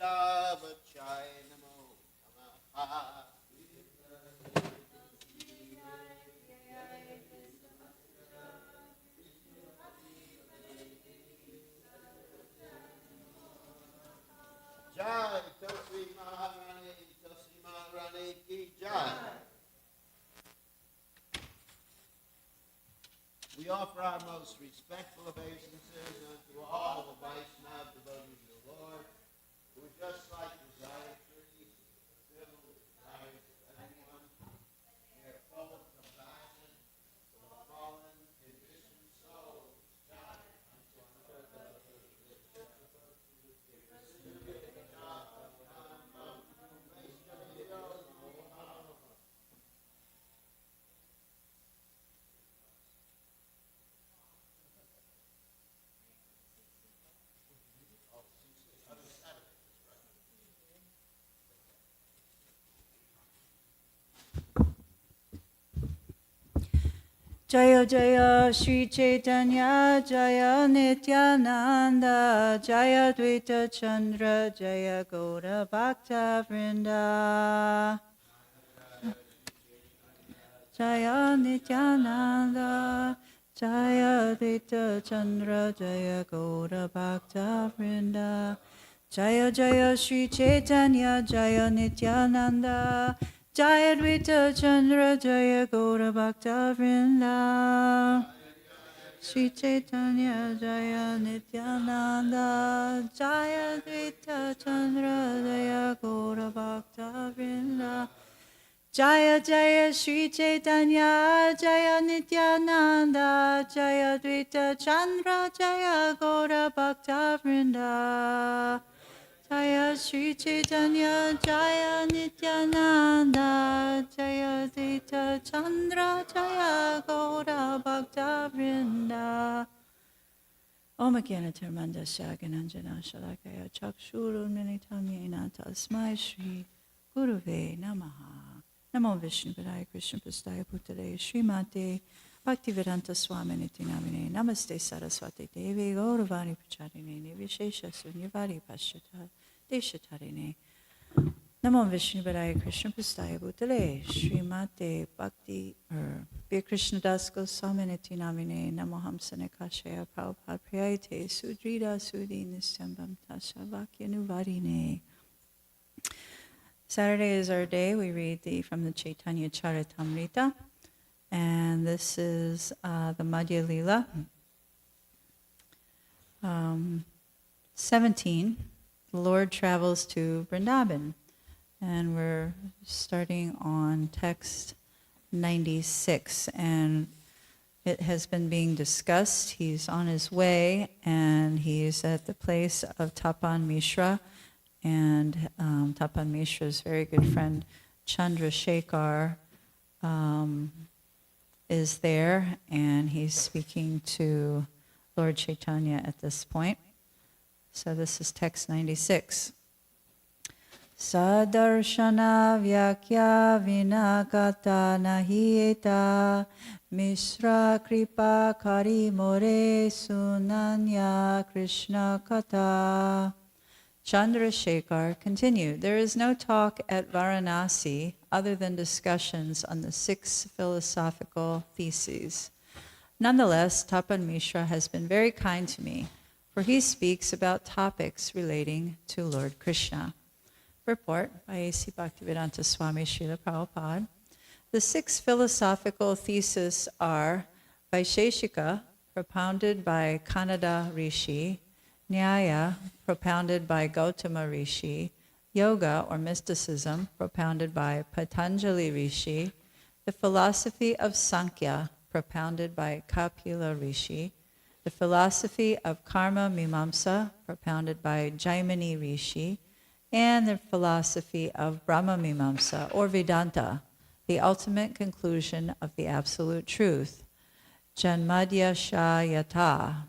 Vashavachai Namo Namaha. Jai Tosi Maharani Ki Jai. We offer our most respectful obeisances unto all the Vaishnava devotees of the Lord, who are just like the Gayatri, filled with desires of everyone. They are full of compassion for the fallen, conditioned souls. Jai Jaya Jaya Shri Chaitanya Jaya Nityananda Jaya Dvaita Chandra Jaya Gaura Bhakta Vrinda Jaya Nityananda Jaya Dvaita Chandra Jaya Gaura Bhakta Vrinda Jaya Jaya Shri Chaitanya Jaya Nityananda Jaya Dvaita Chandra Jaya Gaura Bhakta Vrinda Shri Chaitanya Jaya Nityananda Jaya Dvaita Chandra Jaya Gaura Bhakta Vrinda Jaya Jaya Shri Chaitanya Jaya Nityananda Jaya Dvaita Chandra Jaya Gaura Bhakta Vrinda Jaya Shri Chaitanya Jaya Nityananda Jaya Dvaita Chandra Jaya Gaura Bhakta Vrinda Om Gyana Tirmandasya Gyananjana Shalakaya Chakshurunmilitam Yena Tasmai Shri Guruve Namaha Namo Vishnu Padaya Krishna Prasthaya Bhutale Srimate Bhaktivedanta Swami Niti Namine Namaste Saraswati Devi Gauravani Pracharine Nivishesha Sunyavari Pashyata Deshatarine Namo Vishnu Padaya Krishna Prasthaya Bhutale Srimate Bhakti Bir Krishna Das Goswami Niti Namine Namo Hamsane Kashaya Prabhupada Priyate Sudrida Sudi Nisyambam Tasha Vakya Nuvarine. Saturday is our day. We read from the Chaitanya Charitamrita, and this is the Madhya Lila 17. The Lord travels to Vrindavan, and we're starting on text 96, and it has been being discussed. He's on his way, and he's at the place of Tapan Mishra. And Tapan Mishra's very good friend Chandrasekhar is there, and he's speaking to Lord Chaitanya at this point. So this is text 96. Sadarshana vyakya vinakata nahieta Mishra kripa kari more sunanya Krishna kata. Chandrasekhar continued, there is no talk at Varanasi other than discussions on the 6 philosophical theses. Nonetheless, Tapan Mishra has been very kind to me, for he speaks about topics relating to Lord Krishna. Report by A.C. Bhaktivedanta Swami Srila Prabhupada. The 6 philosophical theses are Vaisheshika, propounded by Kanada Rishi, Nyaya, propounded by Gautama Rishi, Yoga or mysticism, propounded by Patanjali Rishi, the philosophy of Sankhya, propounded by Kapila Rishi, the philosophy of Karma Mimamsa, propounded by Jaimini Rishi, and the philosophy of Brahma Mimamsa or Vedanta, the ultimate conclusion of the absolute truth, Janmadya Shayata,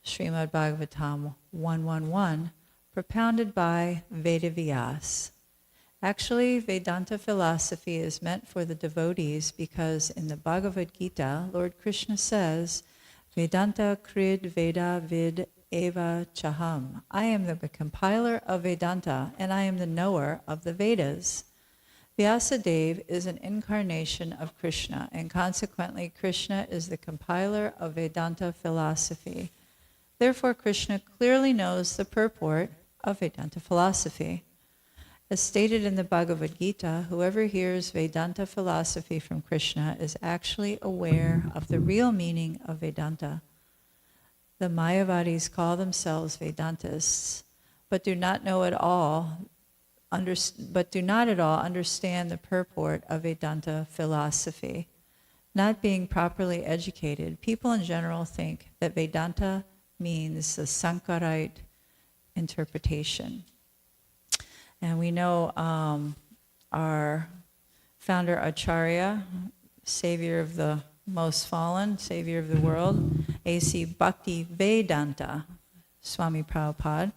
Srimad Bhagavatam 111, propounded by Vedavyas. Actually, Vedanta philosophy is meant for the devotees because in the Bhagavad Gita, Lord Krishna says, Vedanta krid Veda vid eva chaham. I am the compiler of Vedanta, and I am the knower of the Vedas. Vyasadeva is an incarnation of Krishna, and consequently Krishna is the compiler of Vedanta philosophy. Therefore, Krishna clearly knows the purport of Vedanta philosophy. As stated in the Bhagavad Gita, whoever hears Vedanta philosophy from Krishna is actually aware of the real meaning of Vedanta. The Mayavadis call themselves Vedantists, but do not at all understand the purport of Vedanta philosophy. Not being properly educated, people in general think that Vedanta means the Sankarite interpretation. And we know our founder Acharya, savior of the most fallen, savior of the world, A.C. Bhakti Vedanta, Swami Prabhupada.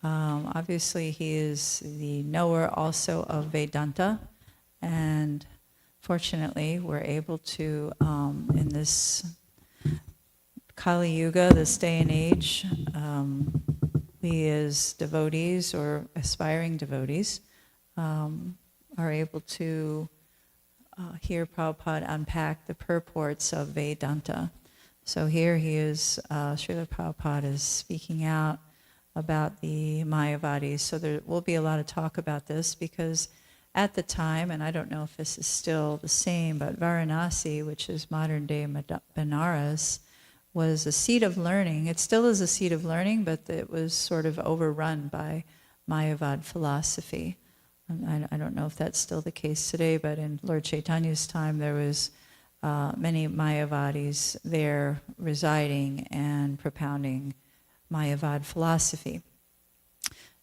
Obviously, he is the knower also of Vedanta, and fortunately, we're able to, in this Kali Yuga, this day and age, we as devotees or aspiring devotees are able to hear Prabhupada unpack the purports of Vedanta. So here he is, Srila Prabhupada is speaking out about the Mayavadis. So there will be a lot of talk about this because at the time, and I don't know if this is still the same, but Varanasi, which is modern day Benares, was a seat of learning. It still is a seat of learning, but it was sort of overrun by Mayavad philosophy. I don't know if that's still the case today, but in Lord Chaitanya's time, there was many Mayavadis there residing and propounding Mayavad philosophy.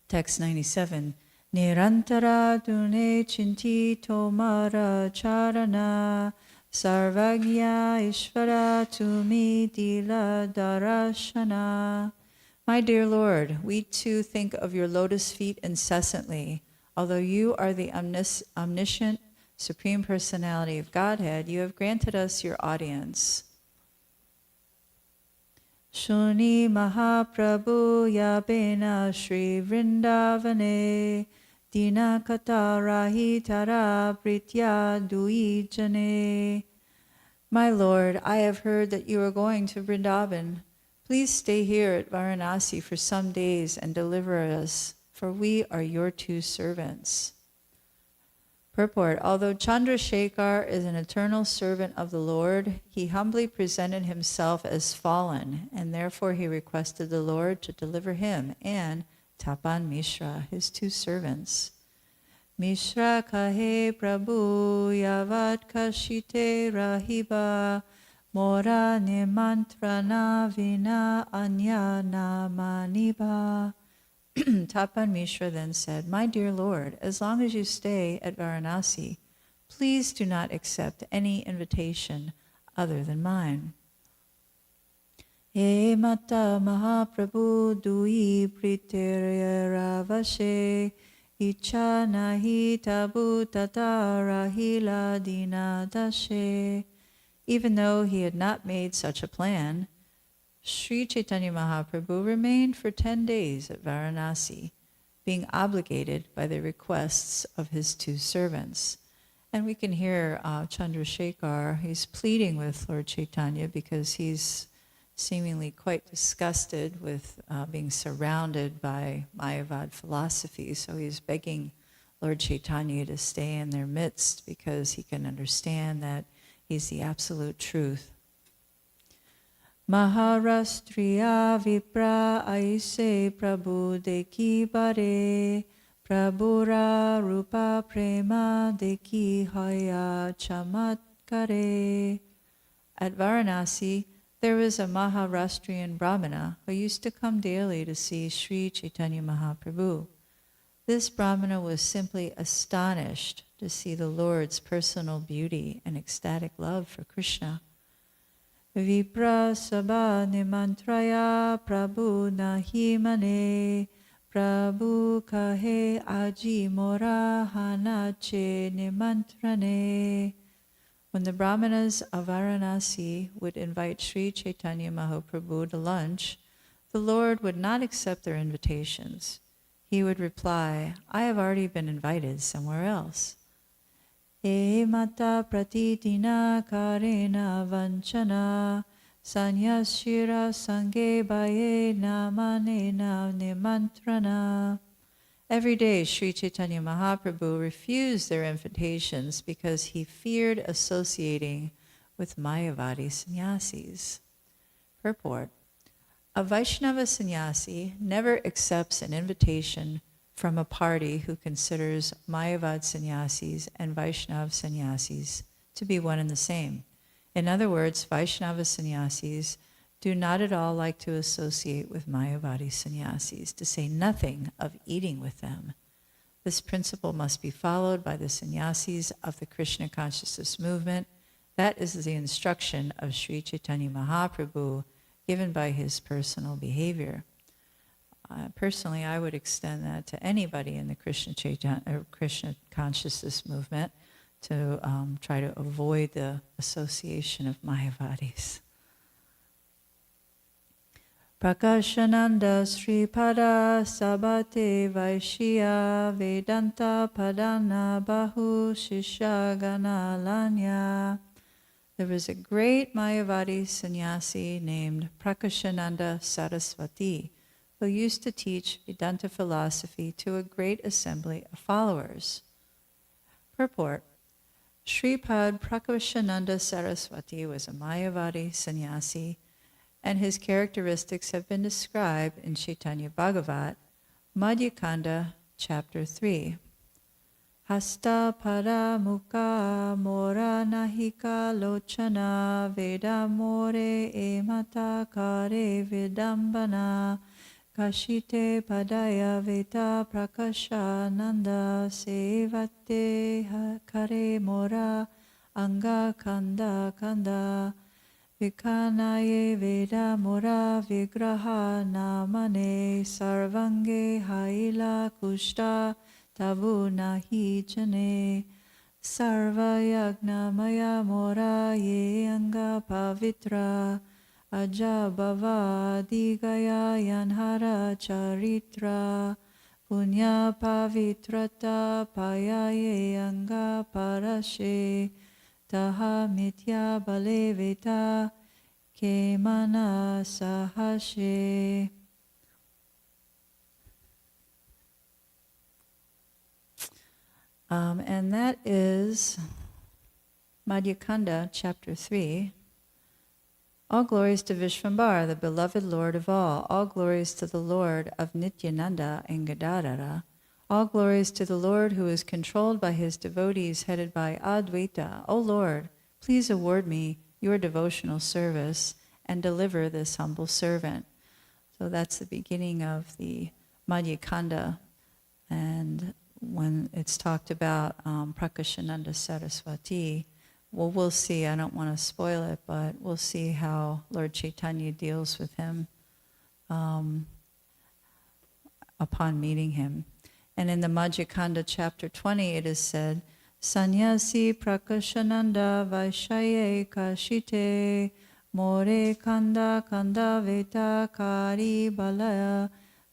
Text 97. Nirantara dune chinti tomara charana sarvagya ishvara tumi dila darashana. My dear Lord, we too think of your lotus feet incessantly. Although you are the omniscient Supreme Personality of Godhead, you have granted us your audience. Shuni Mahaprabhu Yabena Shri Vrindavane Dinakata Rahitara Pritya Duijane. My Lord, I have heard that you are going to Vrindavan. Please stay here at Varanasi for some days and deliver us, for we are your two servants. Purport. Although Chandrasekhar is an eternal servant of the Lord, he humbly presented himself as fallen, and therefore he requested the Lord to deliver him and Tapan Mishra, his two servants. Mishra kahe Prabhu yavat kashite rahiba mora nimantrana vina anya namaniba. Tapan Mishra then said, My dear Lord, as long as you stay at Varanasi, please do not accept any invitation other than mine. E mata Mahaprabhu dui priterya ravashe icha nahi tabu tata rahila dina dashe. Even though he had not made such a plan, Sri Chaitanya Mahaprabhu remained for 10 days at Varanasi, being obligated by the requests of his two servants. And we can hear Chandrasekhar, he's pleading with Lord Chaitanya because he's seemingly quite disgusted with being surrounded by Mayavad philosophy. So he's begging Lord Chaitanya to stay in their midst because he can understand that he's the absolute truth. Maharashtriya Vipra Aise Prabhu Deki Bare Prabhura Rupa Prema Deki Haya Chamatkare. At Varanasi, there was a Maharashtrian Brahmana who used to come daily to see Sri Chaitanya Mahaprabhu. This Brahmana was simply astonished to see the Lord's personal beauty and ecstatic love for Krishna. Vipra sabha nimantraya Prabhu nahi mane Prabhu kahe aji mora hanache nimantrane. When the Brahmanas of Varanasi would invite Sri Chaitanya Mahaprabhu to lunch, the Lord would not accept their invitations. He would reply, I have already been invited somewhere else. E mata pratitina karena vanchana sanyashira sange baye namanena nimantrana. Every day, Sri Chaitanya Mahaprabhu refused their invitations because he feared associating with Mayavadi sannyasis. Purport. A Vaishnava sannyasi never accepts an invitation from a party who considers Mayavad sannyasis and Vaishnava sannyasis to be one and the same. In other words, Vaishnava sannyasis do not at all like to associate with Mayavadi sannyasis, to say nothing of eating with them. This principle must be followed by the sannyasis of the Krishna consciousness movement. That is the instruction of Sri Chaitanya Mahaprabhu given by his personal behavior. Personally, I would extend that to anybody in the Krishna consciousness movement to try to avoid the association of Mayavadis. Prakashananda Sripada Sabate Vaishya Vedanta Padana Bahu Shishagana Lanya. There was a great Mayavadi sannyasi named Prakashananda Saraswati who used to teach Vedanta philosophy to a great assembly of followers. Purport. Sripad Prakashananda Saraswati was a Mayavadi sannyasi, and his characteristics have been described in Chaitanya Bhagavat, Madhyakanda, chapter 3. Hasta para mukha mora nahika lochana veda more emata kare vidambana kashite padaya veta prakasha nanda sevate kare mora anga kanda kanda vikanaye veda mora vigraha namane sarvange haila kushta tavu nahi jane sarva yagna maya mora ye anga pavitra aja bhava digaya yanhara charitra punya pavitrata payaye anga parashe taha mitya balevita kemana sahashe. And that is Madhyakanda, chapter 3. All glories to Vishvambara, the beloved Lord of all. All glories to the Lord of Nityananda and Gadadhara. All glories to the Lord who is controlled by his devotees headed by Advaita. O Lord, please award me your devotional service and deliver this humble servant. So that's the beginning of the Madhyakanda. And when it's talked about Prakashananda Saraswati, well, we'll see. I don't want to spoil it, but we'll see how Lord Chaitanya deals with him upon meeting him. And in the Madhyakanda chapter 20, it is said, Sannyasi Prakashananda Vaishaye Kashite More Kanda Kanda Veta Kari Balaya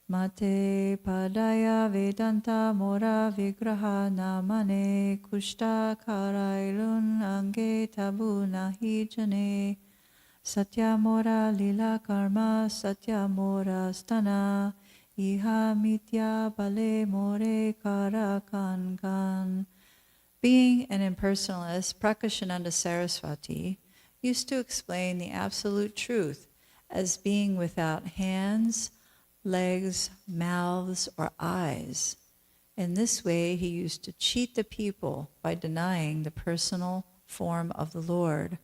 Mate Padaya Vedanta Mora Vigraha Namane Kushta Karailun Ange Tabu Nahi Jane Satya Mora Lila Karma Satya Mora Stana Iha Mitya Bale More Kara Kan Kan. Being an impersonalist, Prakashananda Saraswati used to explain the absolute truth as being without hands, legs, mouths, or eyes. In this way, he used to cheat the people by denying the personal form of the Lord.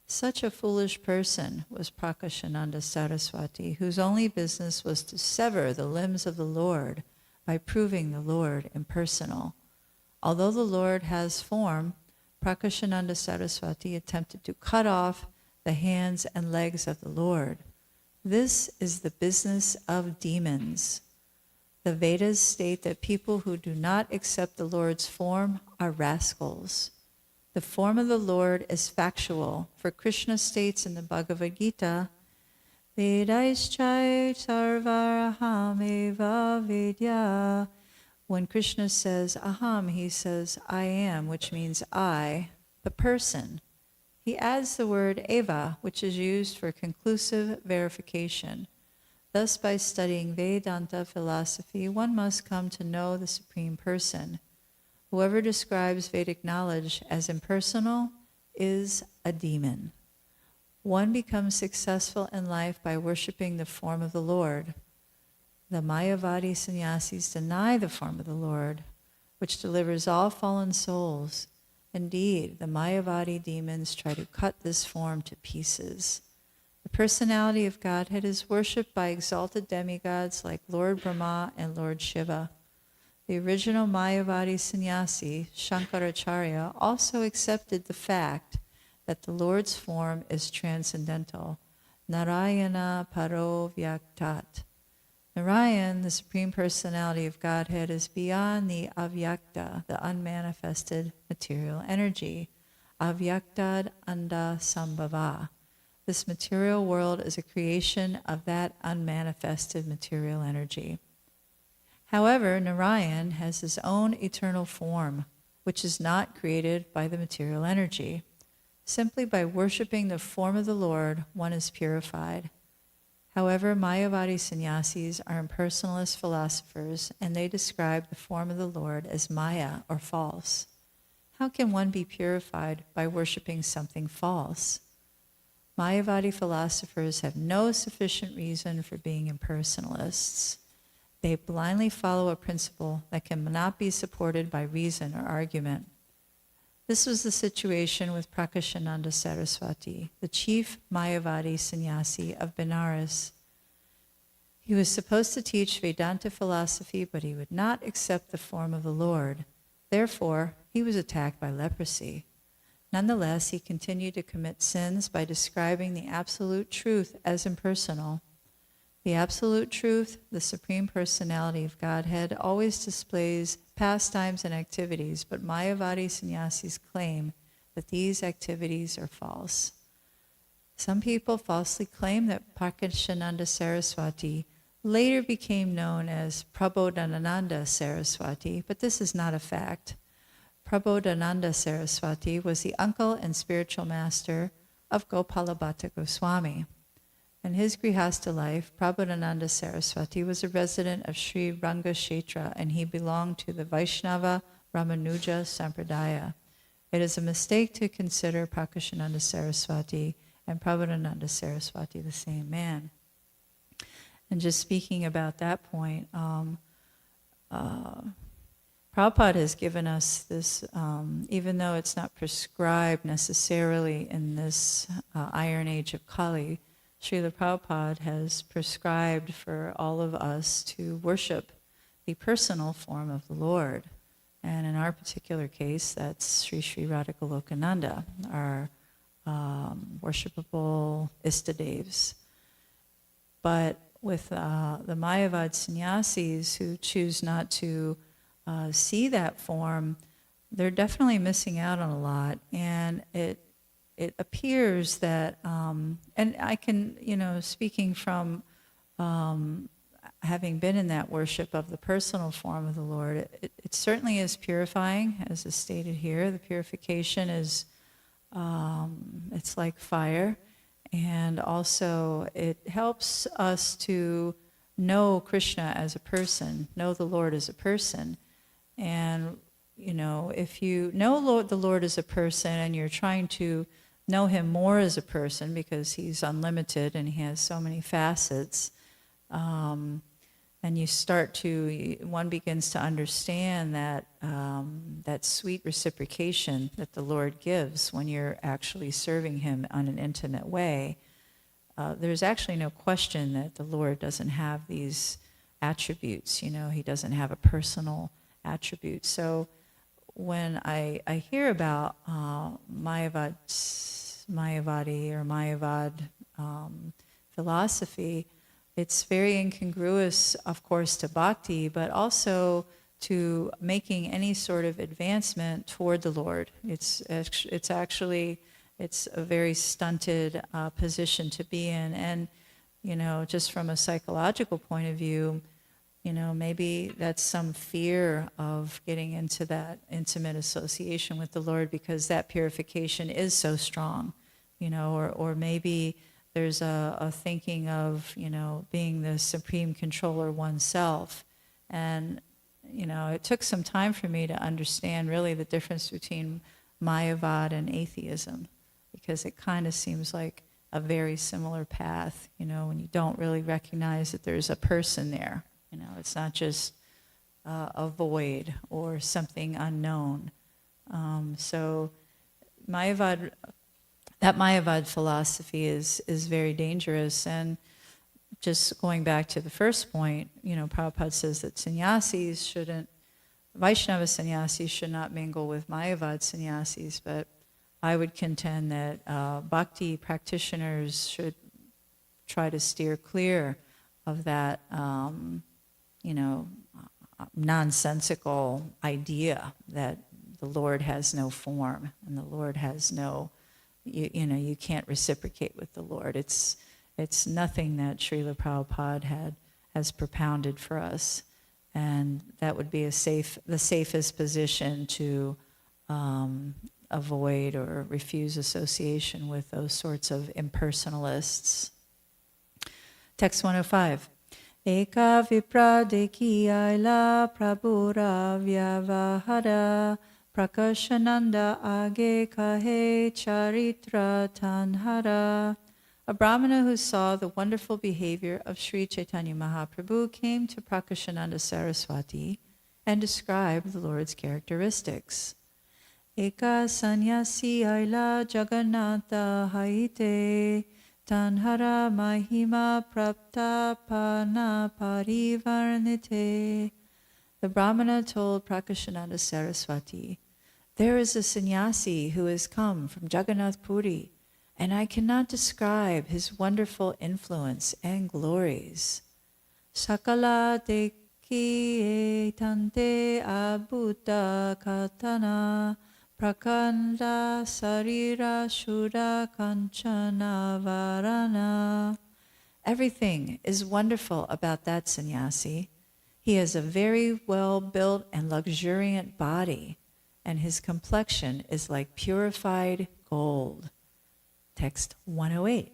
Such a foolish person was Prakashananda Saraswati, whose only business was to sever the limbs of the Lord by proving the Lord impersonal. Although the Lord has form, Prakashananda Saraswati attempted to cut off the hands and legs of the Lord. This is the business of demons. The Vedas state that people who do not accept the Lord's form are rascals. The form of the Lord is factual, for Krishna states in the Bhagavad Gita, Vedaishchai sarvaraham eva vidya. When Krishna says aham, he says I am, which means I, the person. He adds the word eva, which is used for conclusive verification. Thus, by studying Vedanta philosophy, one must come to know the Supreme Person. Whoever describes Vedic knowledge as impersonal is a demon. One becomes successful in life by worshiping the form of the Lord. The Mayavadi sannyasis deny the form of the Lord, which delivers all fallen souls. Indeed, the Mayavadi demons try to cut this form to pieces. The personality of Godhead is worshipped by exalted demigods like Lord Brahma and Lord Shiva. The original Mayavadi sannyasi, Shankaracharya, also accepted the fact that the Lord's form is transcendental. Narayana paro vyaktat. Narayan, the Supreme Personality of Godhead, is beyond the avyakta, the unmanifested material energy. Avyaktad anda sambhava. This material world is a creation of that unmanifested material energy. However, Narayan has his own eternal form, which is not created by the material energy. Simply by worshiping the form of the Lord, one is purified. However, Mayavadi sannyasis are impersonalist philosophers, and they describe the form of the Lord as Maya, or false. How can one be purified by worshiping something false? Mayavadi philosophers have no sufficient reason for being impersonalists. They blindly follow a principle that cannot be supported by reason or argument. This was the situation with Prakashananda Saraswati, the chief Mayavadi sannyasi of Benares. He was supposed to teach Vedanta philosophy, but he would not accept the form of the Lord. Therefore, he was attacked by leprosy. Nonetheless, he continued to commit sins by describing the absolute truth as impersonal. The absolute truth, the Supreme Personality of Godhead, always displays pastimes and activities, but Mayavadi sannyasis claim that these activities are false. Some people falsely claim that Prakashananda Saraswati later became known as Prabodhananda Saraswati, but this is not a fact. Prabodhananda Saraswati was the uncle and spiritual master of Gopalabhatta Goswami. In his Grihastha life, Prabodhananda Saraswati was a resident of Sri Rangashetra, and he belonged to the Vaishnava Ramanuja Sampradaya. It is a mistake to consider Prakashananda Saraswati and Prabodhananda Saraswati the same man. And just speaking about that point, Prabhupada has given us this, even though it's not prescribed necessarily in this Iron Age of Kali, Srila Prabhupada has prescribed for all of us to worship the personal form of the Lord. And in our particular case, that's Sri Sri Radha Golokananda, our worshipable Istadevs. But with the Mayavad sannyasis who choose not to see that form, they're definitely missing out on a lot. And it appears that, and I can, speaking from having been in that worship of the personal form of the Lord, it certainly is purifying, as is stated here. The purification is, it's like fire. And also it helps us to know Krishna as a person, know the Lord as a person. And, if you know the Lord as a person and you're trying to know him more as a person because he's unlimited and he has so many facets, and one begins to understand that that sweet reciprocation that the Lord gives when you're actually serving him on an intimate way. There's actually no question that the Lord doesn't have these attributes. He doesn't have a personal attribute. So when I hear about Mayavadi or Mayavad philosophy, it's very incongruous, of course, to bhakti, but also to making any sort of advancement toward the Lord. It's a very stunted position to be in. And just from a psychological point of view, maybe that's some fear of getting into that intimate association with the Lord because that purification is so strong, or maybe there's a thinking of, being the supreme controller oneself. And, it took some time for me to understand really the difference between Mayavad and atheism, because it kind of seems like a very similar path, when you don't really recognize that there's a person there. It's not just a void or something unknown. So Mayavad, that Mayavad philosophy is very dangerous. And just going back to the first point, Prabhupada says that Vaishnava sannyasis should not mingle with Mayavad sannyasis, but I would contend that bhakti practitioners should try to steer clear of that nonsensical idea that the Lord has no form and the Lord has no, you can't reciprocate with the Lord. It's nothing that Srila Prabhupada has propounded for us, and that would be the safest position to avoid or refuse association with those sorts of impersonalists. Text 105. Eka vipra deki aila prabhura vyavahara prakashananda age kahe charitra tanhara. A Brahmana who saw the wonderful behavior of Sri Chaitanya Mahaprabhu came to Prakashananda Saraswati and described the Lord's characteristics. Eka sannyasi aila jagannatha haite tanhara mahima prapta pana parivarnite. The Brahmana told Prakashananda Saraswati, "There is a sannyasi who has come from Jagannath Puri, and I cannot describe his wonderful influence and glories. Sakala deki etante abhuta katana prakanda sarira shura kanchana varana." Everything is wonderful about that sannyasi. He has a very well-built and luxuriant body, and his complexion is like purified gold. Text 108.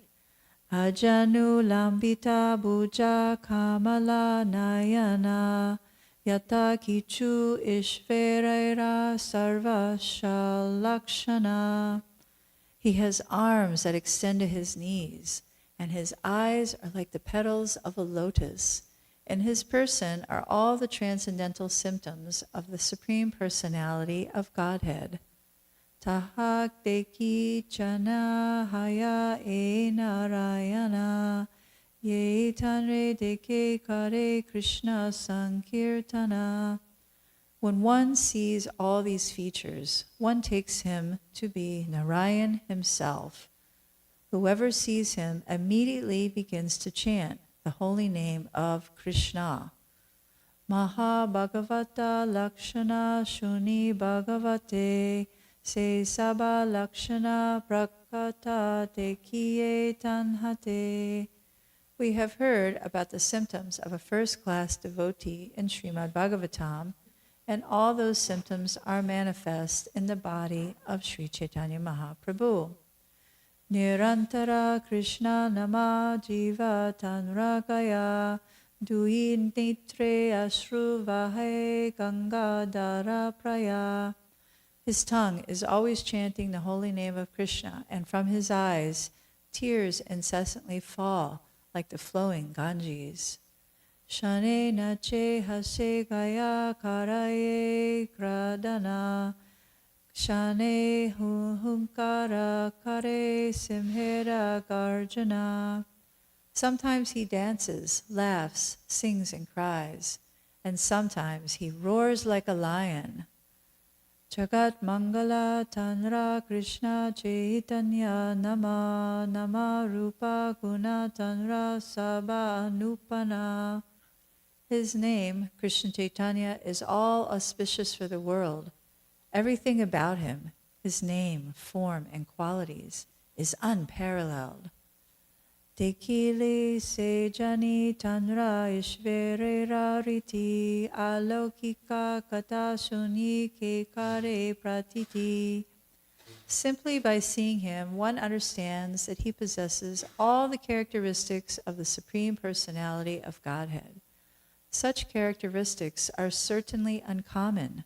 Ajanu lambita bhuja kamala nayana yata kichu ishveraira sarvasha lakshana. He has arms that extend to his knees, and his eyes are like the petals of a lotus. In his person are all the transcendental symptoms of the Supreme Personality of Godhead. Tahak deki chana haya e narayana ye tanre deke kare Krishna sankirtana. When one sees all these features, one takes him to be Narayan himself. Whoever sees him immediately begins to chant the holy name of Krishna. Maha Bhagavata Lakshana Shuni Bhagavate Se Saba Lakshana Prakata Tekiye Tanhate. We have heard about the symptoms of a first-class devotee in Srimad Bhagavatam, and all those symptoms are manifest in the body of Sri Chaitanya Mahaprabhu. Nirantara Krishna Nama Jiva Tanragaya Duin Nitre Ashru Vahe Gangadhara Praya. His tongue is always chanting the holy name of Krishna, and from his eyes tears incessantly fall like the flowing Ganges. Shane nache hase gaya karaye kradana Shane hunkara kare simhera garjana. Sometimes he dances, laughs, sings, and cries, and sometimes he roars like a lion. Jagat Mangala Tanra Krishna Chaitanya Nama Nama Rupa Guna Tanra Sabha Anupana. His name, Krishna Chaitanya, is all auspicious for the world. Everything about him, his name, form, and qualities, is unparalleled. Tekile sejani tanra ishverera riti alokika kata suni ke kare pratiti. Simply by seeing him, one understands that he possesses all the characteristics of the Supreme Personality of Godhead. Such characteristics are certainly uncommon.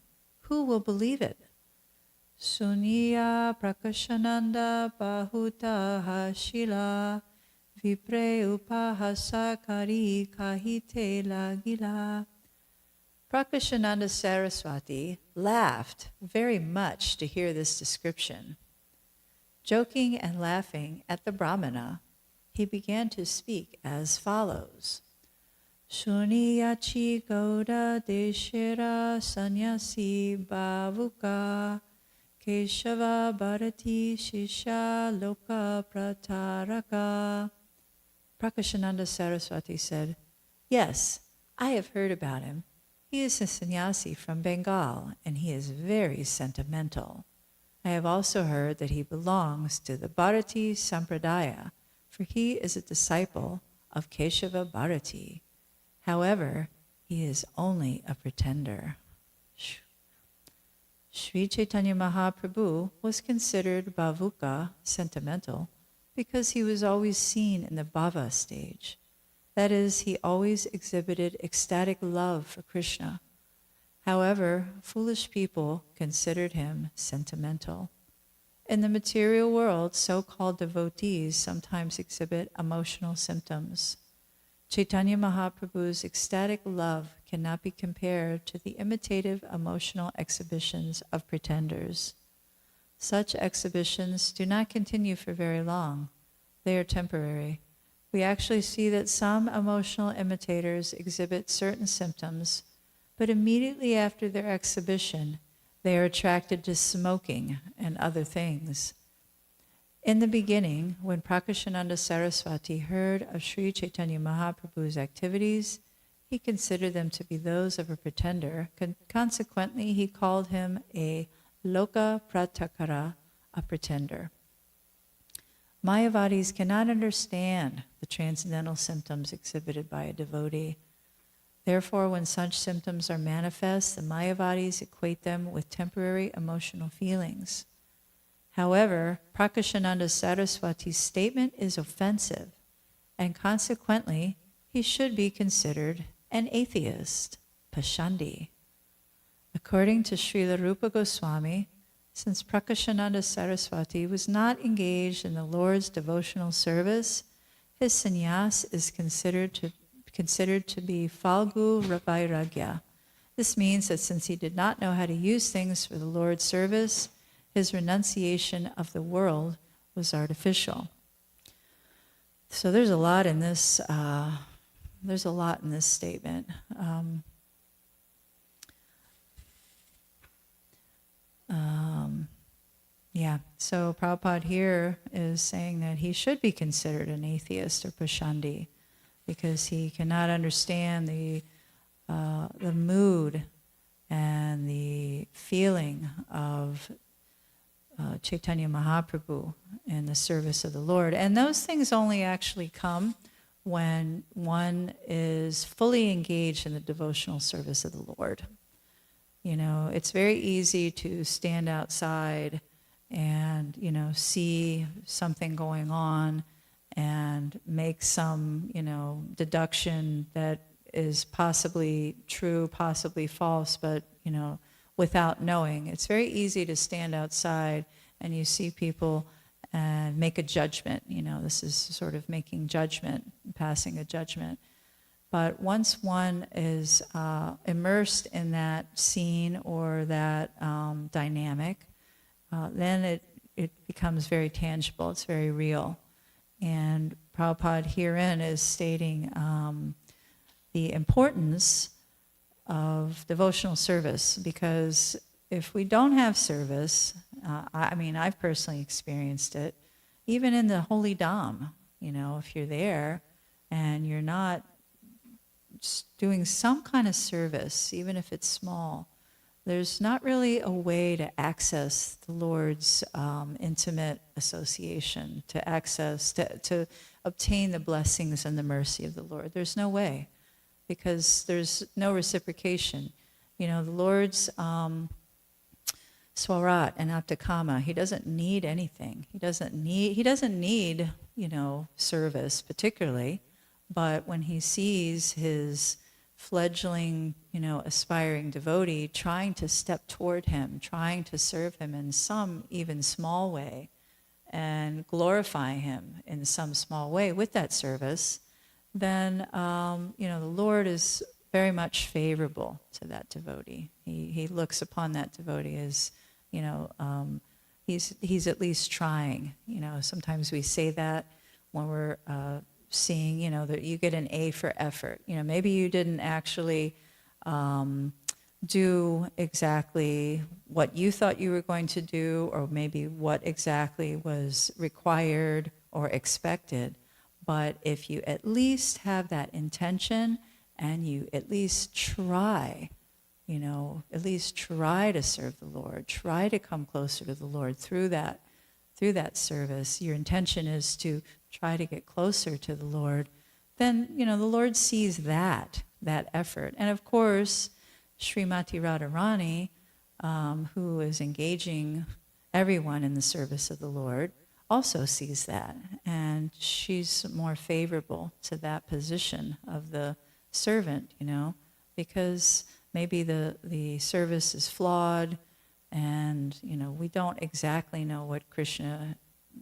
Who will believe it? Suniya prakashananda bahuta hashila vipre upahasakari kahite lagila. Prakashananda Saraswati laughed very much to hear this description. Joking and laughing at the Brahmana, he began to speak as follows. Shuniyachi Gauda Deshira Sanyasi Bavuka Keshava Bharati Shisha Loka Prataraka. Prakashananda Saraswati said, "Yes, I have heard about him. He is a sannyasi from Bengal, and he is very sentimental. I have also heard that he belongs to the Bharati Sampradaya, for he is a disciple of Keshava Bharati. However, he is only a pretender." Sri Chaitanya Mahaprabhu was considered bhavuka, sentimental, because he was always seen in the bhava stage. That is, he always exhibited ecstatic love for Krishna. However, foolish people considered him sentimental. In the material world, so-called devotees sometimes exhibit emotional symptoms. Chaitanya Mahaprabhu's ecstatic love cannot be compared to the imitative emotional exhibitions of pretenders. Such exhibitions do not continue for very long. They are temporary. We actually see that some emotional imitators exhibit certain symptoms, but immediately after their exhibition, they are attracted to smoking and other things. In the beginning, when Prakashananda Saraswati heard of Sri Chaitanya Mahaprabhu's activities, he considered them to be those of a pretender. Consequently, he called him a Loka Pratakara, a pretender. Mayavadis cannot understand the transcendental symptoms exhibited by a devotee. Therefore, when such symptoms are manifest, the Mayavadis equate them with temporary emotional feelings. However, Prakashananda Saraswati's statement is offensive, and consequently, he should be considered an atheist, Pashandi. According to Srila Rupa Goswami, since Prakashananda Saraswati was not engaged in the Lord's devotional service, his sannyas is considered to be Falgu Vairagya. This means that since he did not know how to use things for the Lord's service, his renunciation of the world was artificial. So there's a lot in this. Statement. So Prabhupada here is saying that he should be considered an atheist or Pashandi because he cannot understand the mood and the feeling of Chaitanya Mahaprabhu in the service of the Lord. And those things only actually come when one is fully engaged in the devotional service of the Lord. You know, it's very easy to stand outside and, see something going on and make some, deduction that is possibly true, possibly false, but, without knowing. It's very easy to stand outside and you see people and make a judgment. This is sort of making judgment, passing a judgment. But once one is immersed in that scene or that dynamic, then it becomes very tangible, it's very real. And Prabhupada herein is stating the importance of devotional service, because if we don't have service, I've personally experienced it, even in the Holy Dham, if you're there and you're not doing some kind of service, even if it's small, there's not really a way to access the Lord's intimate association, to obtain the blessings and the mercy of the Lord. There's no way, because there's no reciprocation. You know, the Lord's Swarat and Aptakama, he doesn't need anything. He doesn't need, you know, service particularly, but when he sees his fledgling, you know, aspiring devotee trying to step toward him, trying to serve him in some even small way, and glorify him in some small way with that service, then, you know, the Lord is very much favorable to that devotee. He looks upon that devotee as, you know, he's at least trying. You know, sometimes we say that when we're seeing, you know, that you get an A for effort. You know, maybe you didn't actually do exactly what you thought you were going to do, or maybe what exactly was required or expected. But if you at least have that intention and you at least try, you know, at least try to serve the Lord, try to come closer to the Lord through that service, your intention is to try to get closer to the Lord, then, you know, the Lord sees that effort. And of course, Srimati Radharani, who is engaging everyone in the service of the Lord, also sees that. And she's more favorable to that position of the servant, you know, because maybe the service is flawed, and, you know, we don't exactly know what Krishna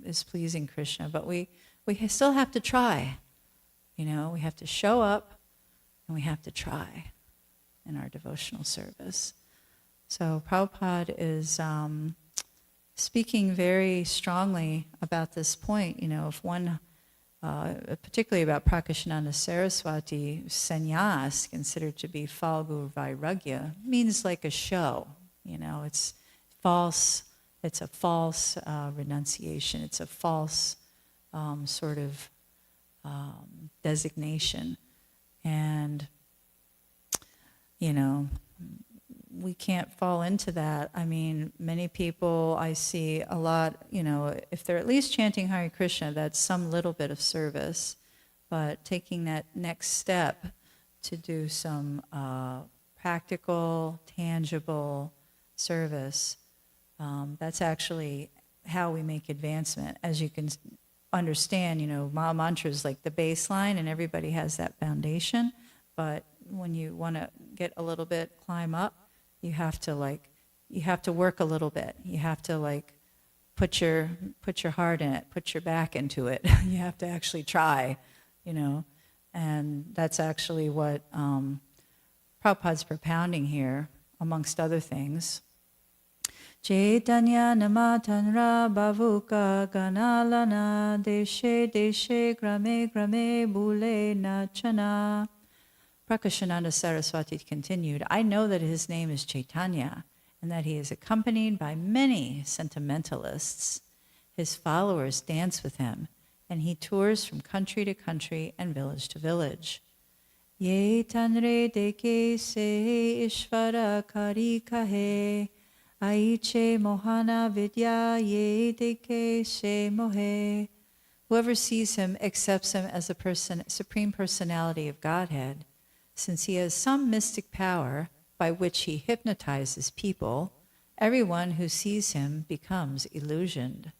is pleasing Krishna, but we still have to try. You know, we have to show up and we have to try in our devotional service. So Prabhupada is speaking very strongly about this point. You know, if one, particularly about Prakashananda Saraswati, sannyas, considered to be Falgu Vairagya, means like a show. You know, it's false. It's a false renunciation. It's a false sort of designation. And, you know, we can't fall into that. I mean, many people I see a lot, you know, if they're at least chanting Hare Krishna, that's some little bit of service. But taking that next step to do some practical, tangible service, that's actually how we make advancement. As you can understand, you know, Maha Mantra is like the baseline, and everybody has that foundation. But when you want to get a little bit, climb up, you have to work a little bit. You have to put your heart in it, put your back into it. You have to actually try, you know. And that's actually what Prabhupada's propounding here, amongst other things. Chaitanya namatanra bavuka ganalana deshe deshe grame grame bule nachana. Prakashananda Saraswati continued, I know that his name is Chaitanya, and that he is accompanied by many sentimentalists. His followers dance with him, and he tours from country to country and village to village. Ye tanre deke se ishvara kari kahe, aiche mohana vidya ye deke se mohe. Whoever sees him accepts him as the Supreme Personality of Godhead, since he has some mystic power by which he hypnotizes people. Everyone who sees him becomes illusioned.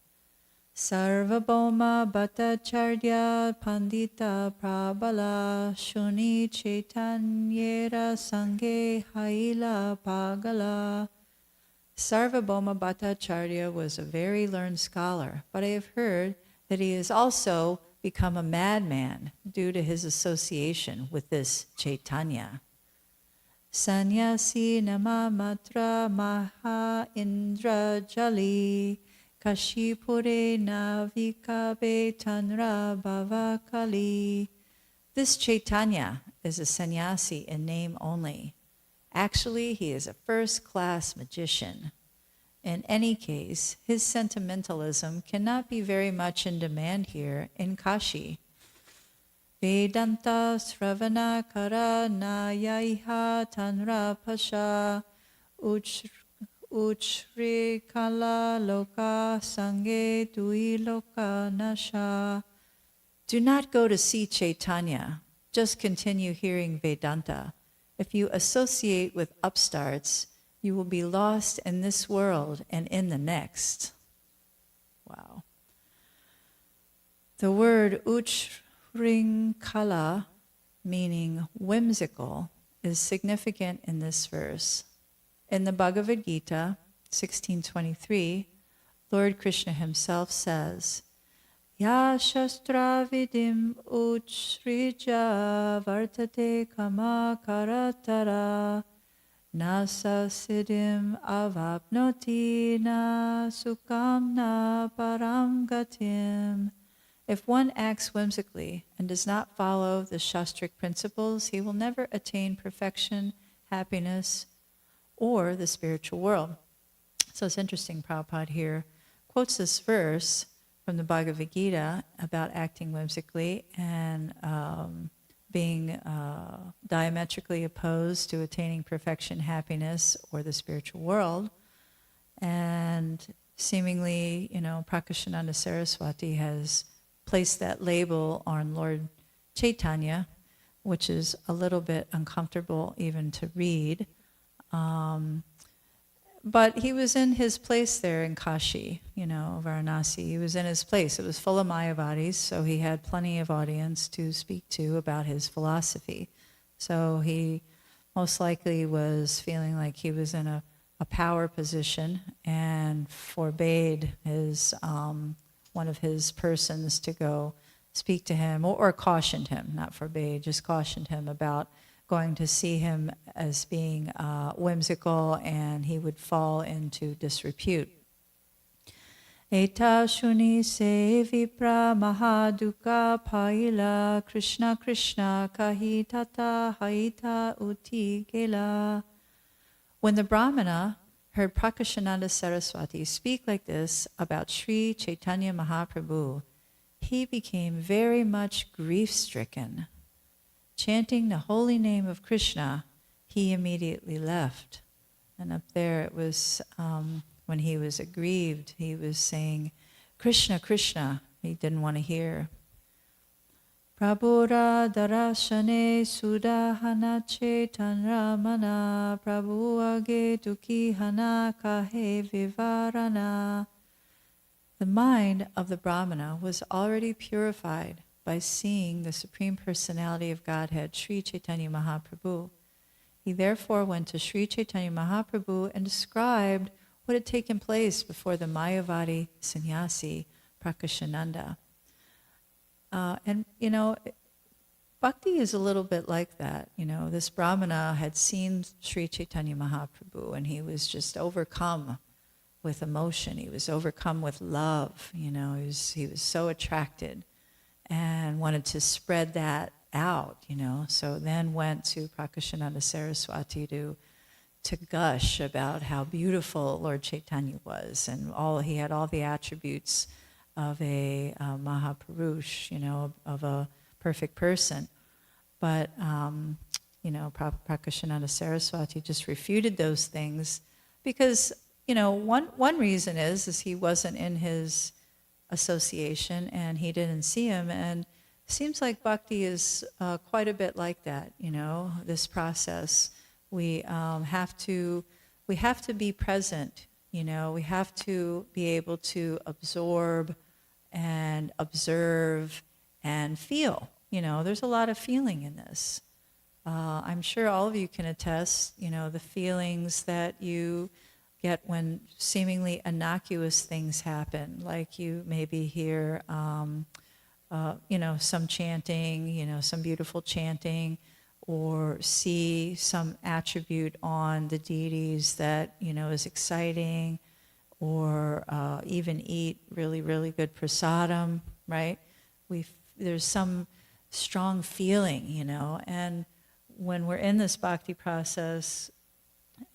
Sarvabhauma Bhattacharya Pandita Prabala Shuni Chaitanyera Sanghe Haila Pagala. Sarvabhauma Bhattacharya was a very learned scholar, but I have heard that he has also become a madman due to his association with this Chaitanya. Sannyasi nama matra maha indra jali kashipure navikabe tanra bhavakali. This Chaitanya is a sannyasi in name only. Actually, he is a first-class magician. In any case, his sentimentalism cannot be very much in demand here in Kashi. Vedanta sravana kara nayaiha tanra pasha Uchri kala loka sange dui loka nasha. Do not go to see Chaitanya. Just continue hearing Vedanta. If you associate with upstarts, you will be lost in this world and in the next. Wow. The word uchrinkala, meaning whimsical, is significant in this verse. In the Bhagavad Gita, 16:23, Lord Krishna himself says, Ya shastra vidim uchrija vartate kama karatara nasa siddhim avapnoti na sukham na param gatim. If one acts whimsically and does not follow the shastric principles, he will never attain perfection, happiness, or the spiritual world. So it's interesting, Prabhupada here quotes this verse from the Bhagavad Gita about acting whimsically and being diametrically opposed to attaining perfection, happiness, or the spiritual world. And seemingly, Prakashananda Saraswati has placed that label on Lord Chaitanya, which is a little bit uncomfortable even to read. But he was in his place there in Kashi, Varanasi. He was in his place. It was full of Mayavadis, so he had plenty of audience to speak to about his philosophy. So he most likely was feeling like he was in a power position and forbade his one of his persons to go speak to him, or cautioned him, not forbade, just cautioned him about going to see him as being whimsical, and he would fall into disrepute. Eta shuni se vipra mahaduka paila Krishna Krishna kahi tata haita uti gela. When the Brahmana heard Prakashananda Saraswati speak like this about Sri Chaitanya Mahaprabhu, he became very much grief-stricken. Chanting the holy name of Krishna, he immediately left. And up there it was, when he was aggrieved, he was saying, Krishna, Krishna. He didn't want to hear. Prabhura darashane sudahana chetanramana Prabhu age dukihana kahe vivarana. The mind of the Brahmana was already purified by seeing the Supreme Personality of Godhead, Sri Chaitanya Mahaprabhu. He therefore went to Sri Chaitanya Mahaprabhu and described what had taken place before the Mayavadi sannyasi, Prakashananda. Bhakti is a little bit like that. This Brahmana had seen Sri Chaitanya Mahaprabhu and he was just overcome with emotion. He was overcome with love. He was so attracted and wanted to spread that out, So then went to Prakashananda Saraswati to gush about how beautiful Lord Chaitanya was, and he had all the attributes of a Mahapurush, of a perfect person. But, Prakashananda Saraswati just refuted those things because, one reason is he wasn't in his association and he didn't see him. And it seems like bhakti is quite a bit like that, this process. We have to be present, we have to be able to absorb and observe and feel. There's a lot of feeling in this. I'm sure all of you can attest, the feelings that you get when seemingly innocuous things happen, like you maybe hear, some chanting, some beautiful chanting, or see some attribute on the deities that, is exciting, or even eat really, really good prasadam, right? There's some strong feeling, and when we're in this bhakti process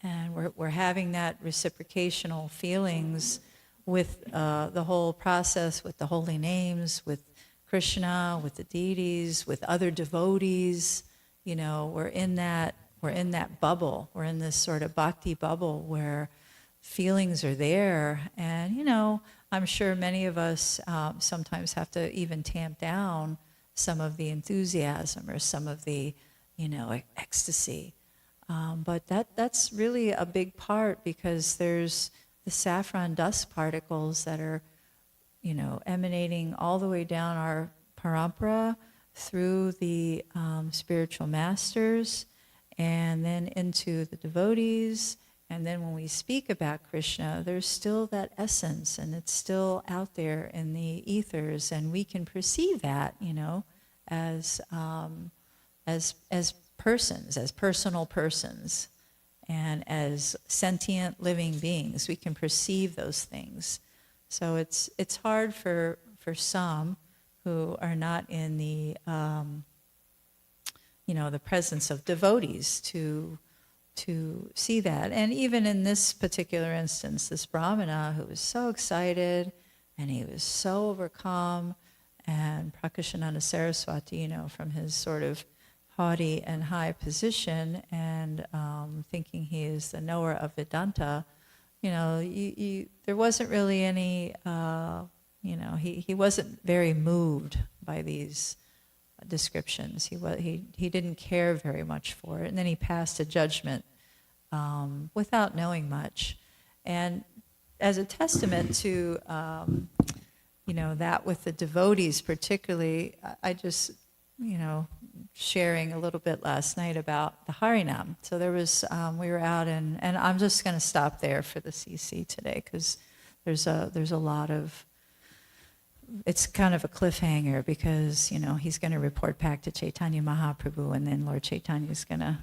and we're having that reciprocational feelings with the whole process, with the holy names, with Krishna, with the deities, with other devotees, we're in that we're in that bubble. We're in this sort of bhakti bubble where feelings are there. And, I'm sure many of us sometimes have to even tamp down some of the enthusiasm or some of the, ecstasy. But that's really a big part, because there's the saffron dust particles that are, emanating all the way down our parampara through the spiritual masters and then into the devotees. And then when we speak about Krishna, there's still that essence, and it's still out there in the ethers, and we can perceive that, as persons, as personal persons, and as sentient living beings. We can perceive those things. So it's hard for some who are not in the the presence of devotees to see that. And even in this particular instance, this brahmana who was so excited and he was so overcome, and Prakashananda Saraswati, from his sort of haughty and high position and thinking he is the knower of Vedanta, there wasn't really any, he wasn't very moved by these descriptions. He didn't care very much for it, and then he passed a judgment without knowing much. And as a testament to that with the devotees particularly, I just sharing a little bit last night about the Harinam. So there was we were out and I'm just going to stop there for the CC today, because there's a lot of, it's kind of a cliffhanger, because he's going to report back to Chaitanya Mahaprabhu, and then Lord Chaitanya is going to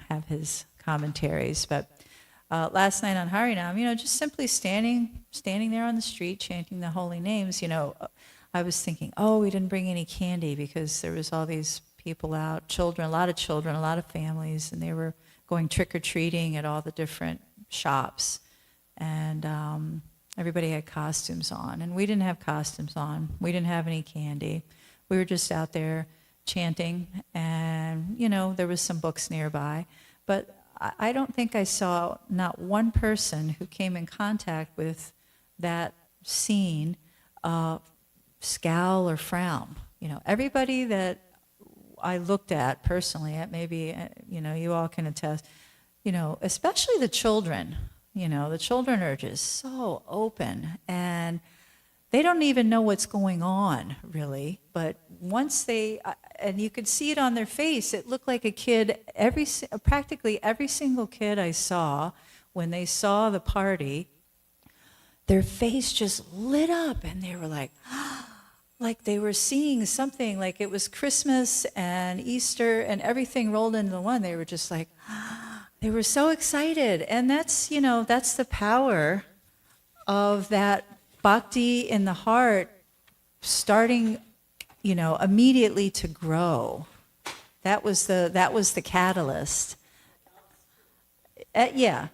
have his commentaries. But last night on Harinam, just simply standing there on the street chanting the holy names, I was thinking, oh, we didn't bring any candy, because there was all these people out, children, a lot of families, and they were going trick-or-treating at all the different shops. And everybody had costumes on, and we didn't have costumes on. We didn't have any candy. We were just out there chanting, and, there was some books nearby. But I don't think I saw not one person who came in contact with that scene scowl or frown. Everybody that I looked at personally, maybe, you all can attest, especially the children. The children are just so open, and they don't even know what's going on, really. But once they, and you could see it on their face, it looked like a kid, practically every single kid I saw, when they saw the party, their face just lit up, and they were like they were seeing something, like it was Christmas and Easter and everything rolled into one. They were just like, they were so excited. And that's, that's the power of that bhakti in the heart starting, immediately to grow. That was the catalyst. Yeah.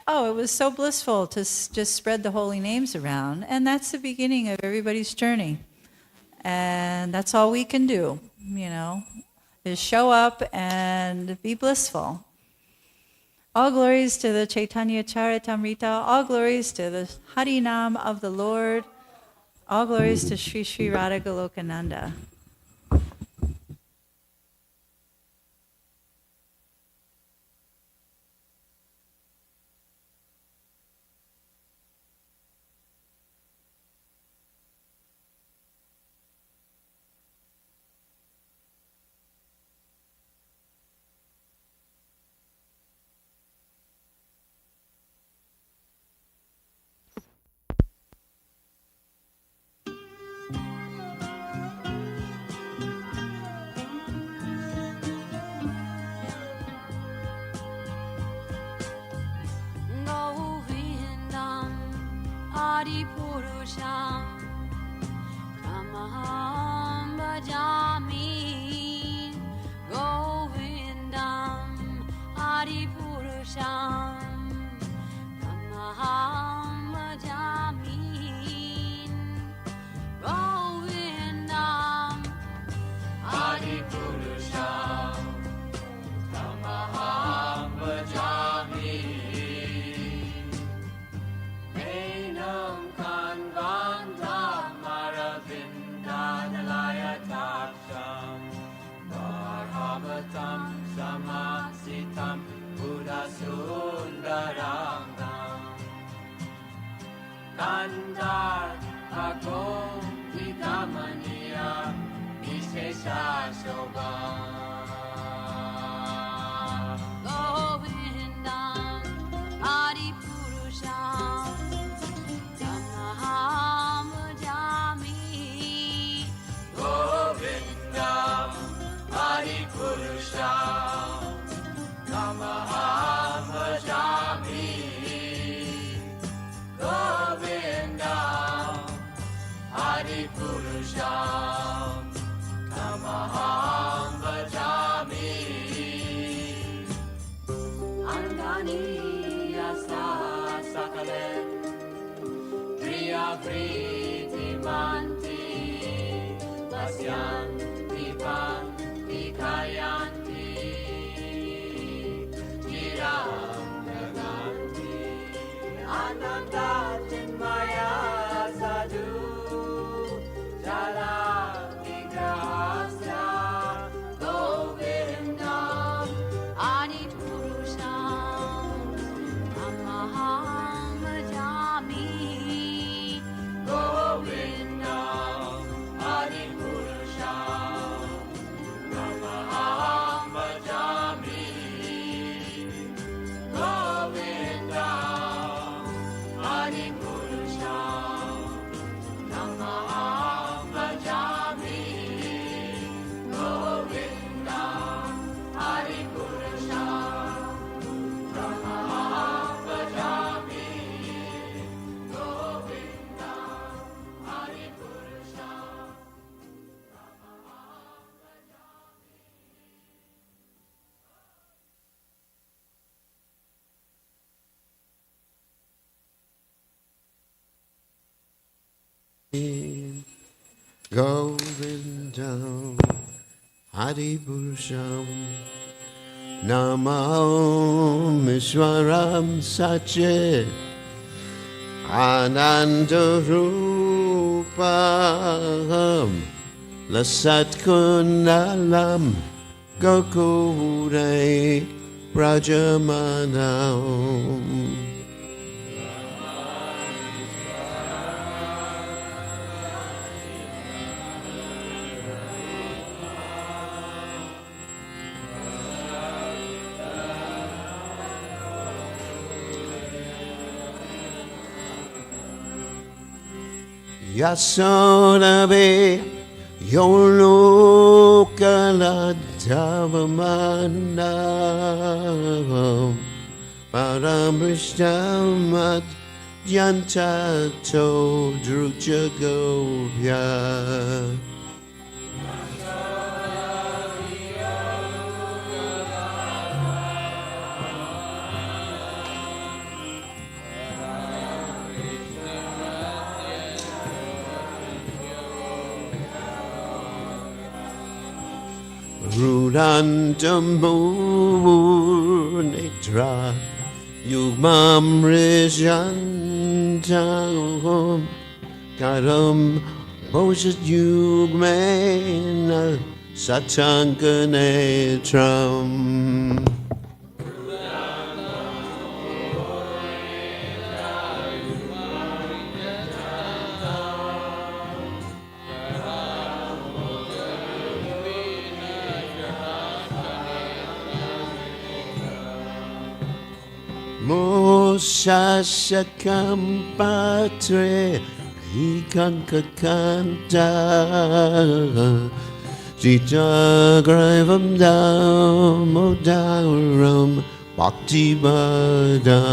Oh, it was so blissful to just spread the holy names around. And that's the beginning of everybody's journey. And that's all we can do, is show up and be blissful. All glories to the Chaitanya Charitamrita. All glories to the Harinam of the Lord. All glories to Sri Sri Radha Golokananda. Purusham Tamaham Bhajami Govindam Adi Purusham Tamaham Bhajami Govindam Hari Purusham Namam Ishwaram Satchit Ananda Rupam Lasat Kunalam Gokure Brajamanam Yasonabe Yolokaladavamanam Paramrishtamat Yantato Drujagovya Rudandamurnitra Yugmam Rishantam Karam Boshat Yugmena Satankanetram Mosasakam Patre Ikankakanta Sitagraivam Damodaram Bhakti Badam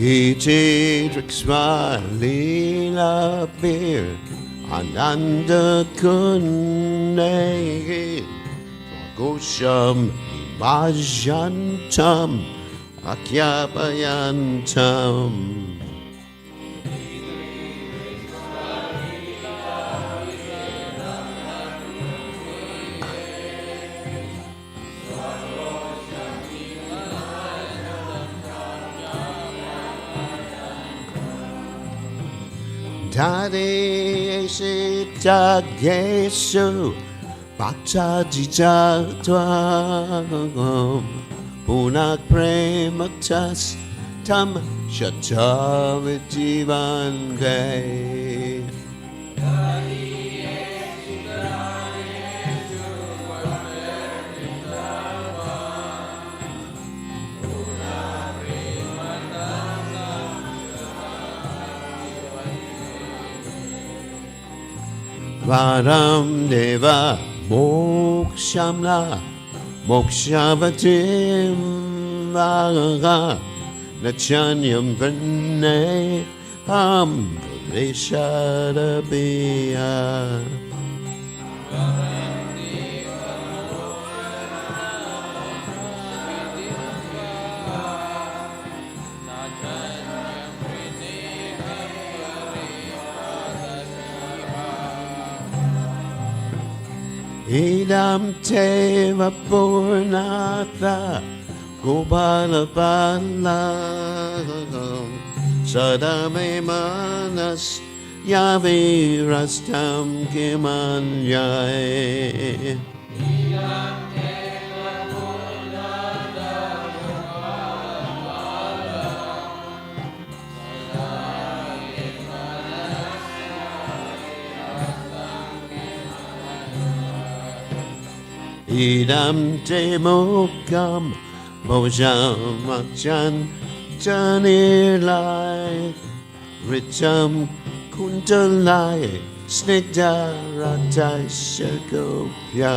Iti Drixmalila Bir Ananda Kunne Gosham Imajantam Akyapayantam 다리에 십자계수 박차지자 twam punak prematas tam shatavitivan day. Varam deva mokshamla mokshavatim vaga nachanyam vane ambrishadabhiya. Idam teva purnatha gopala balam sadame manas yavirastam kimanyay. Idam te mokam mojam achan janilai ritam kuntalai snigdaratai shagopya.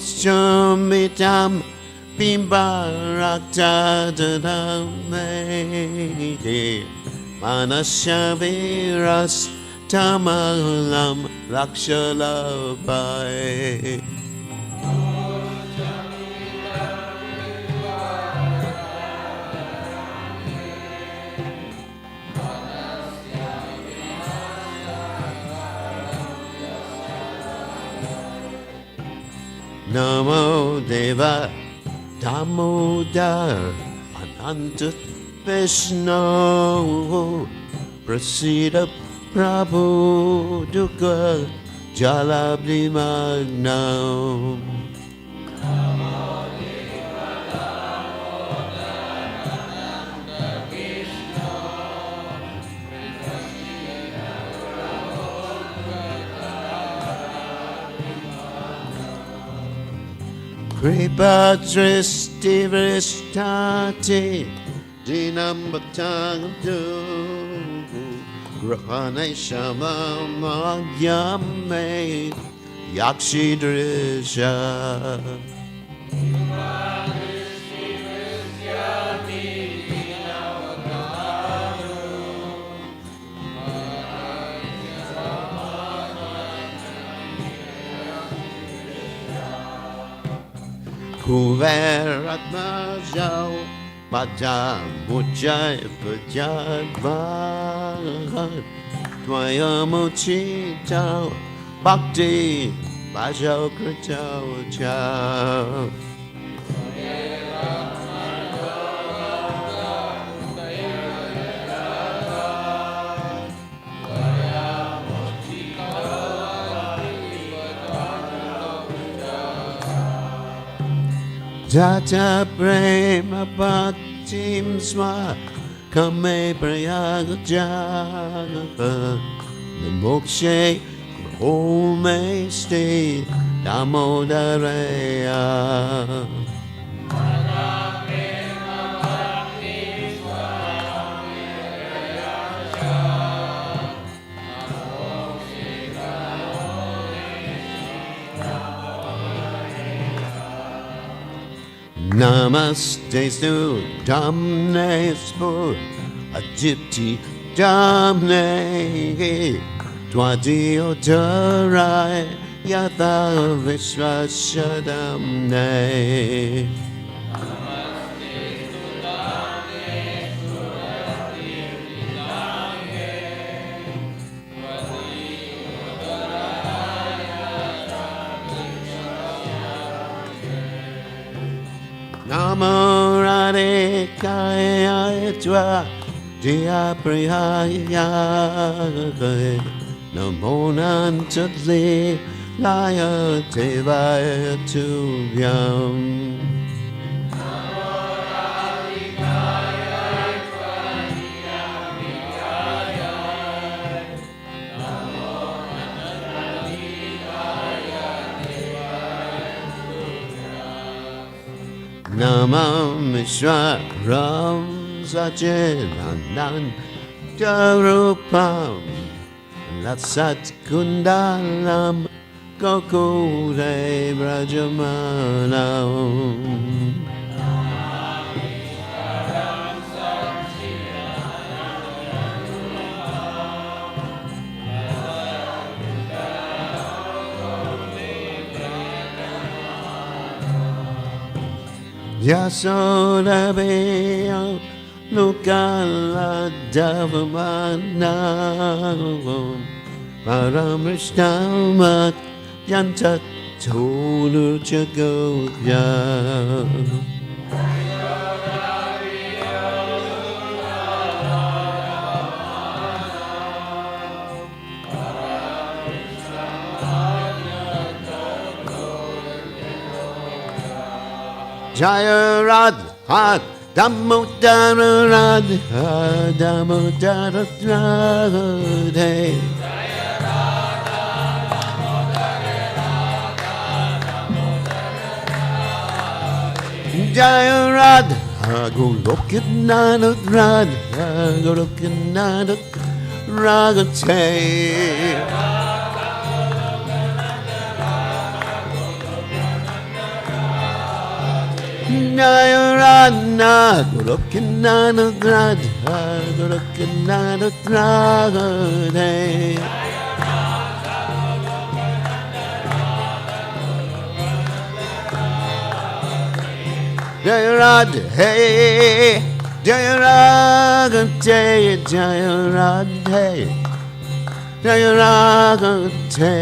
Moschamitam bimbaratadadame manashaviras tamalam lakshalabai. Namo Deva Damodar Anantat Vishnu Prasida Prabhu Dukha Jalabli Magnam. Kripa dristi vristati dinambatandu grahane shamamagyame yakshi drisha. Kuverat majau padam mujai pajadvan tvaya muchitau bhakti bajau kritau chau. Jata prema bhaktim sma kame prayagajaga namokshe home stay damodareya. Namaste stu damne spur ajipti damne twadi otarai yatha vishvashadamne. kaya twa Jaya priyaya Namo nantadli Laya Devaya Tubhyam Namam Vishwaram Sachidanand Darupam Latsat Kundalam Gokule Brajamanam Yasodabeya Lukala Davamanam Paramrishtamat Yantat Tolu Jagobya Jaya Radha Damodara Radha Damodara Radhe Jaya Radha Golokitnana Radha Golokitnana Radhe Nayarana Golokinana Radha Golokinana Radhe Jaya Radhe Jaya Radhe Jaya Radhe Jaya Radhe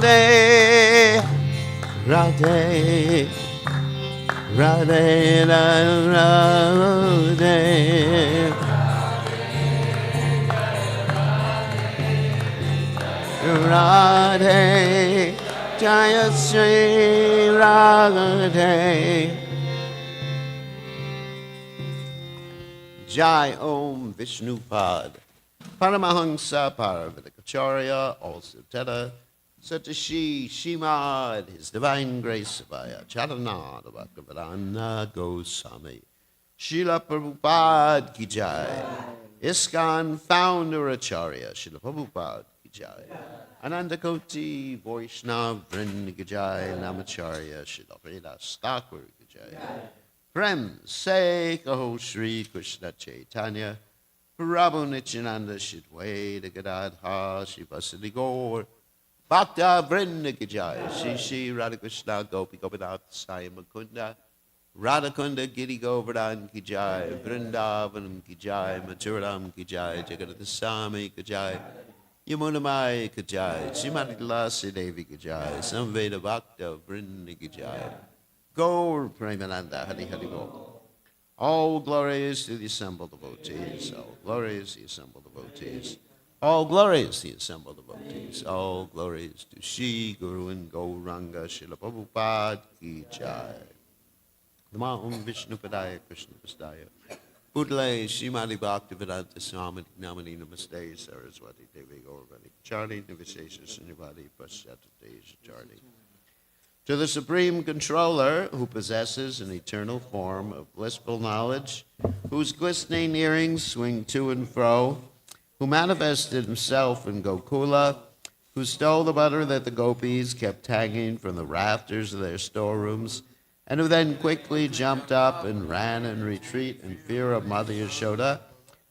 Radhe, Radhe, Radhe, Radhe, Radhe, Jaya Sri Radhe. Jai Om Vishnupad. Paramahansa Paravatakacharya, also Teta, Satashi Shimad, His Divine Grace Abhaya, Charanada Bhaktivedanta Goswami, Srila Prabhupada Ki Jai, ISKCON Founder Acharya, Srila Prabhupada Ki Jai, Anandakoti Vaishnav Vrinda Ki Jai, Namacharya, Srila Haridas Thakur Ki Jai, Prem Se Kaho Shri Krishna Chaitanya, Prabhu Nityananda Shidwaita Gadadha Shivasili Gaur Bhakta Vrinda Ki Jai Shri Shri Radhakrishna Gopi Gopinath Sai Mukunda Radhakunda Giri Govardhan Ki Jai Vrindavanam Ki Jai Mathuram Ki Jai Jagannatha Swami Ki Jai Yamunamai Ki Jai Srimati Tulasi Devi Ki Jai Samveda Bhakta Vrinda Ki Jai Gaur Premananda Hari Hari Gaur. All glories to the assembled devotees. All glories to the assembled devotees. All glories to the assembled devotees. All glories to Shri Guru and Gauranga Srila Prabhupada Ki Jai. Nama Om Vishnu Padaya Krishna Pastaya. Pudle Shrimati Bhaktivedanta Swami Namani Namaste Saraswati Devi Gaurvani Charni Nivishesha Srinivadi Pasyatati Charni. To the Supreme Controller, who possesses an eternal form of blissful knowledge, whose glistening earrings swing to and fro, who manifested himself in Gokula, who stole the butter that the gopis kept hanging from the rafters of their storerooms, and who then quickly jumped up and ran in retreat in fear of Mother Yashoda,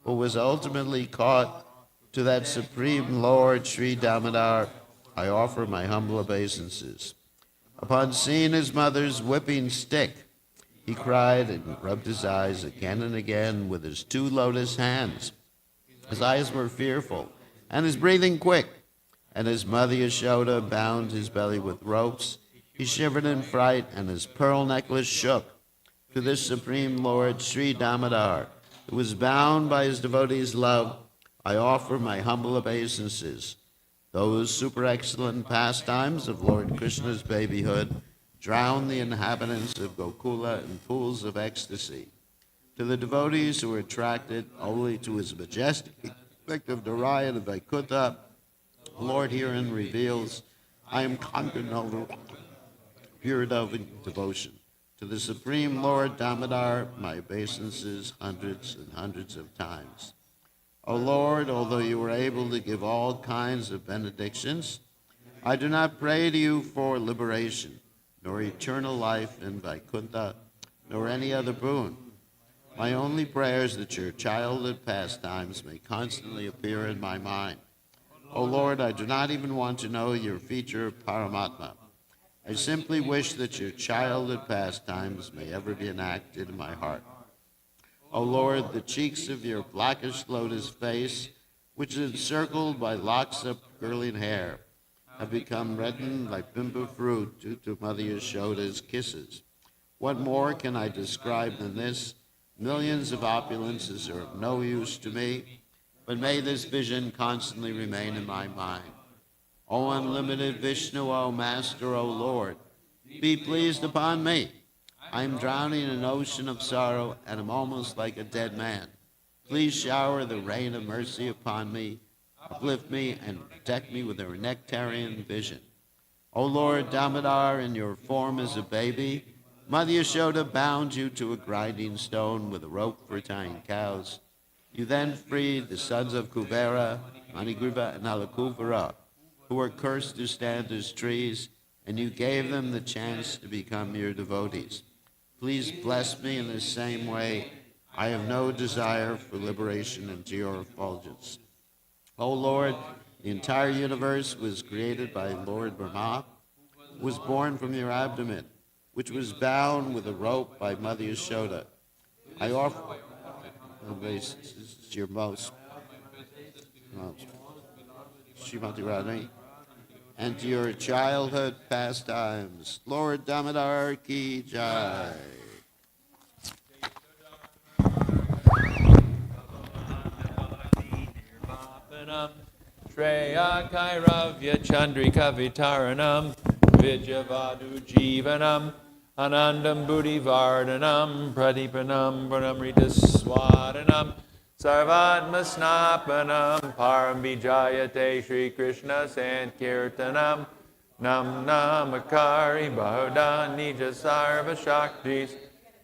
who was ultimately caught, to that Supreme Lord Sri Damodar, I offer my humble obeisances. Upon seeing his mother's whipping stick, he cried and rubbed his eyes again and again with his two lotus hands. His eyes were fearful, and his breathing quick. And his mother Yashoda bound his belly with ropes. He shivered in fright, and his pearl necklace shook. To this supreme Lord, Sri Damodar, who was bound by his devotees' love, I offer my humble obeisances. Those super-excellent pastimes of Lord Krishna's babyhood drown the inhabitants of Gokula in pools of ecstasy. To the devotees who are attracted only to his majestic effect of Narayan and Vaikuntha, the Lord herein reveals, I am conquered over pure devotion. To the Supreme Lord Damodar, my obeisances hundreds and hundreds of times. O Lord, although you were able to give all kinds of benedictions, I do not pray to you for liberation, nor eternal life in Vaikuntha, nor any other boon. My only prayer is that your childhood pastimes may constantly appear in my mind. O Lord, I do not even want to know your feature of Paramatma. I simply wish that your childhood pastimes may ever be enacted in my heart. O Lord, the cheeks of your blackish lotus face, which is encircled by locks of curling hair, have become reddened like bimba fruit due to Mother Yashoda's kisses. What more can I describe than this? Millions of opulences are of no use to me, but may this vision constantly remain in my mind. O unlimited Vishnu, O Master, O Lord, be pleased upon me. I am drowning in an ocean of sorrow and am almost like a dead man. Please shower the rain of mercy upon me, uplift me, and protect me with your nectarian vision. O Lord Damodar, in your form as a baby, Mother Yashoda bound you to a grinding stone with a rope for tying cows. You then freed the sons of Kubera, Manigriva, and Alakuvara, who were cursed to stand as trees, and you gave them the chance to become your devotees. Please bless me in the same way. I have no desire for liberation into your effulgence. O Lord, the entire universe was created by Lord Brahma, who was born from your abdomen, which was bound with a rope by Mother Yashoda. I offer your most Srimati Radhani, and to your childhood pastimes. Lord Damodar ki jai. Shreya Kairavya Chandrika Vitaranam Vijavadu Jivanam Anandam Buddhi Vardhanam Pradipanam Pranamrita Swadanam Sarvatma Snapanam Param Vijayate Shri Krishna Sankirtanam Nam Namakari Bahuda Nija Sarva Shaktis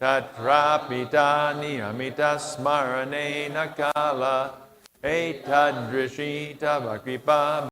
Tatrapita Niyamita Smarane Nakala Etadrishita Vakripa